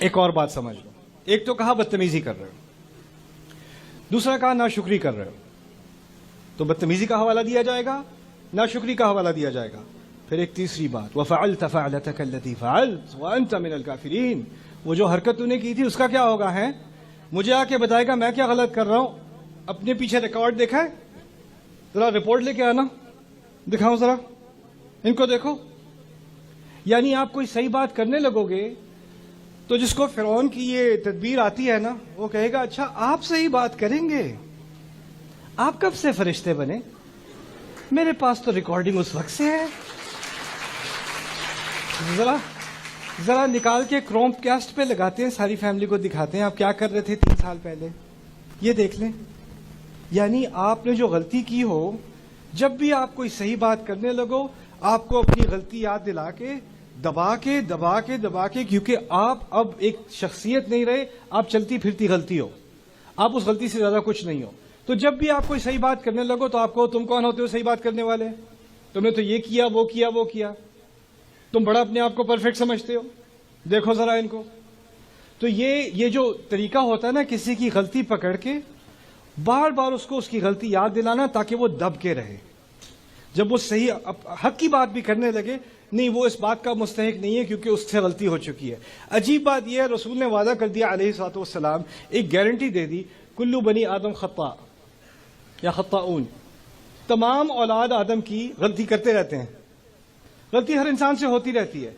ایک اور بات سمجھ لو. ایک تو کہا بدتمیزی کر رہے ہو, دوسرا کہا ناشکری کر رہے ہو. تو بدتمیزی کا حوالہ دیا جائے گا, ناشکری کا حوالہ دیا جائے گا. پھر ایک تیسری بات, وَفَعَلْتَ فَعْلَتَكَ الَّتِي فَعَلْتَ وَأَنْتَ مِنَ الْكَافِرِينَ, وہ جو حرکت تو نے کی تھی اس کا کیا ہوگا ہے؟ مجھے آ کے بتائے گا میں کیا غلط کر رہا ہوں. اپنے پیچھے ریکارڈ دیکھا ہے؟ ذرا رپورٹ لے کے آنا, دکھاؤ ذرا ان کو, دیکھو. یعنی آپ کوئی صحیح بات کرنے لگو گے تو جس کو فرعون کی یہ تدبیر آتی ہے نا, وہ کہے گا اچھا آپ صحیح بات کریں گے, آپ کب سے فرشتے بنے؟ میرے پاس تو ریکارڈنگ اس وقت سے ہے. ذرا نکال کے کروم کاسٹ پہ لگاتے ہیں, ساری فیملی کو دکھاتے ہیں آپ کیا کر رہے تھے 3 سال پہلے, یہ دیکھ لیں. یعنی آپ نے جو غلطی کی ہو, جب بھی آپ کوئی صحیح بات کرنے لگو آپ کو اپنی غلطی یاد دلا کے دبا کے, کیونکہ آپ اب ایک شخصیت نہیں رہے, آپ چلتی پھرتی غلطی ہو, آپ اس غلطی سے زیادہ کچھ نہیں ہو. تو جب بھی آپ کوئی صحیح بات کرنے لگو تو آپ کو تم کون ہوتے ہو صحیح بات کرنے والے؟ تم نے تو یہ کیا وہ کیا, تم بڑا اپنے آپ کو پرفیکٹ سمجھتے ہو, دیکھو ذرا ان کو. تو یہ جو طریقہ ہوتا ہے نا کسی کی غلطی پکڑ کے بار بار اس کو اس کی غلطی یاد دلانا تاکہ وہ دب کے رہے. جب وہ صحیح حق کی بات بھی کرنے لگے, نہیں وہ اس بات کا مستحق نہیں ہے کیونکہ اس سے غلطی ہو چکی ہے. عجیب بات یہ ہے, رسول نے وعدہ کر دیا علیہ الصلوۃ والسلام, ایک گارنٹی دے دی, کلو بنی آدم خطا یا خطاؤن, تمام اولاد آدم کی غلطی کرتے رہتے ہیں, غلطی ہر انسان سے ہوتی رہتی ہے.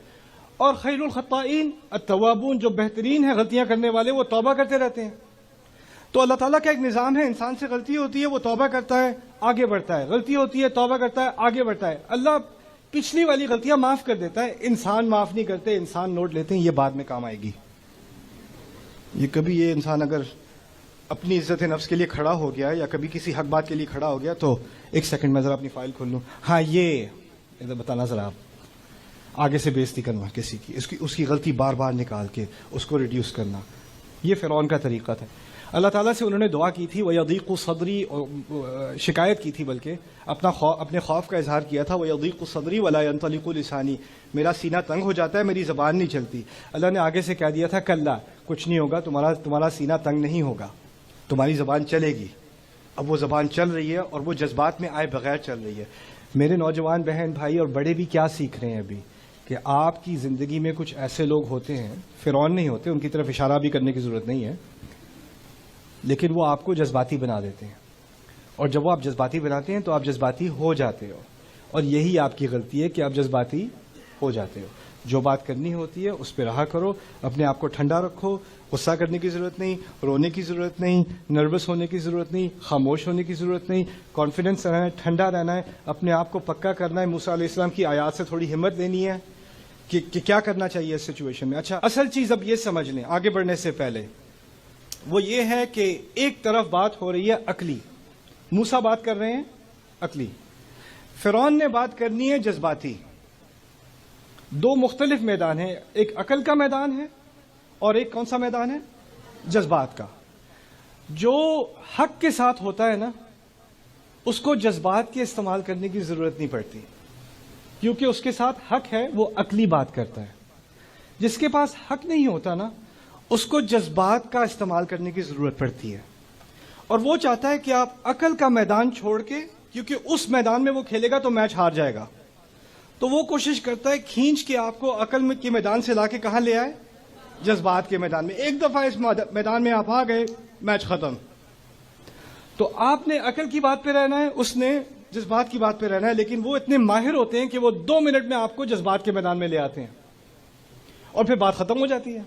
اور خیر الخطائین التوابون, جو بہترین ہیں غلطیاں کرنے والے وہ توبہ کرتے رہتے ہیں. تو اللہ تعالیٰ کا ایک نظام ہے, انسان سے غلطی ہوتی ہے وہ توبہ کرتا ہے آگے بڑھتا ہے, غلطی ہوتی ہے توبہ کرتا ہے آگے بڑھتا ہے. اللہ پچھلی والی غلطیاں معاف کر دیتا ہے, انسان معاف نہیں کرتے, انسان نوٹ لیتے ہیں, یہ بعد میں کام آئے گی. یہ کبھی یہ انسان اگر اپنی عزت نفس کے لیے کھڑا ہو گیا یا کبھی کسی حق بات کے لیے کھڑا ہو گیا تو ایک سیکنڈ میں ذرا اپنی فائل کھول لوں, ہاں یہ ادھر بتانا ذرا, آپ آگے سے بےزتی کرنا کسی کی, اس کی غلطی بار بار نکال کے اس کو ریڈیوس کرنا, یہ فرعون کا طریقہ تھا. اللہ تعالیٰ سے انہوں نے دعا کی تھی, وَيَضِيقُ صَدْرِي, شکایت کی تھی بلکہ اپنے خوف کا اظہار کیا تھا, وَيَضِيقُ صَدْرِي وَلَا يَنطَلِقُ لِسَانِي, میرا سینہ تنگ ہو جاتا ہے, میری زبان نہیں چلتی. اللہ نے آگے سے کہہ دیا تھا کلا, کچھ نہیں ہوگا, تمہارا سینہ تنگ نہیں ہوگا, تمہاری زبان چلے گی. اب وہ زبان چل رہی ہے اور وہ جذبات میں آئے بغیر چل رہی ہے. میرے نوجوان بہن بھائی اور بڑے بھی کیا سیکھ رہے ہیں ابھی, کہ آپ کی زندگی میں کچھ ایسے لوگ ہوتے ہیں, فرعون نہیں ہوتے, ان کی طرف اشارہ بھی کرنے کی ضرورت نہیں ہے, لیکن وہ آپ کو جذباتی بنا دیتے ہیں. اور جب وہ آپ جذباتی بناتے ہیں تو آپ جذباتی ہو جاتے ہو, اور یہی آپ کی غلطی ہے کہ آپ جذباتی ہو جاتے ہو. جو بات کرنی ہوتی ہے اس پہ رہا کرو, اپنے آپ کو ٹھنڈا رکھو, غصہ کرنے کی ضرورت نہیں, رونے کی ضرورت نہیں, نروس ہونے کی ضرورت نہیں, خاموش ہونے کی ضرورت نہیں, کانفیڈنس رہنا ہے, ٹھنڈا رہنا ہے, اپنے آپ کو پکا کرنا ہے. موسیٰ علیہ السلام کی آیات سے تھوڑی ہمت لینی ہے کہ کیا کرنا چاہیے اس سچویشن میں. اچھا, اصل چیز اب یہ سمجھ لیں آگے بڑھنے سے پہلے, وہ یہ ہے کہ ایک طرف بات ہو رہی ہے عقلی, موسیٰ بات کر رہے ہیں عقلی, فرعون نے بات کرنی ہے جذباتی. دو مختلف میدان ہیں, ایک عقل کا میدان ہے اور ایک کون سا میدان ہے؟ جذبات کا. جو حق کے ساتھ ہوتا ہے نا اس کو جذبات کے استعمال کرنے کی ضرورت نہیں پڑتی, کیونکہ اس کے ساتھ حق ہے, وہ عقلی بات کرتا ہے. جس کے پاس حق نہیں ہوتا نا اس کو جذبات کا استعمال کرنے کی ضرورت پڑتی ہے, اور وہ چاہتا ہے کہ آپ عقل کا میدان چھوڑ کے, کیونکہ اس میدان میں وہ کھیلے گا تو میچ ہار جائے گا, تو وہ کوشش کرتا ہے کھینچ کے آپ کو عقل کے میدان سے لا کے کہاں لے آئے؟ جذبات کے میدان میں. ایک دفعہ اس میدان میں آپ آ گئے, میچ ختم. تو آپ نے عقل کی بات پہ رہنا ہے, اس نے جذبات کی بات پہ رہنا ہے, لیکن وہ اتنے ماہر ہوتے ہیں کہ وہ 2 منٹ میں آپ کو جذبات کے میدان میں لے آتے ہیں اور پھر بات ختم ہو جاتی ہے.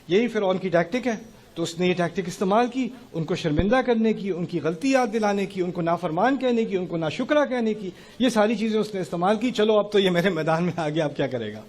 یہی فرعون کی ٹیکٹک ہے. تو اس نے یہ ٹیکٹک استعمال کی, ان کو شرمندہ کرنے کی, ان کی غلطی یاد دلانے کی, ان کو نافرمان کہنے کی, ان کو ناشکرہ کہنے کی, یہ ساری چیزیں اس نے استعمال کی. چلو اب تو یہ میرے میدان میں آ گیا, اب کیا کرے گا؟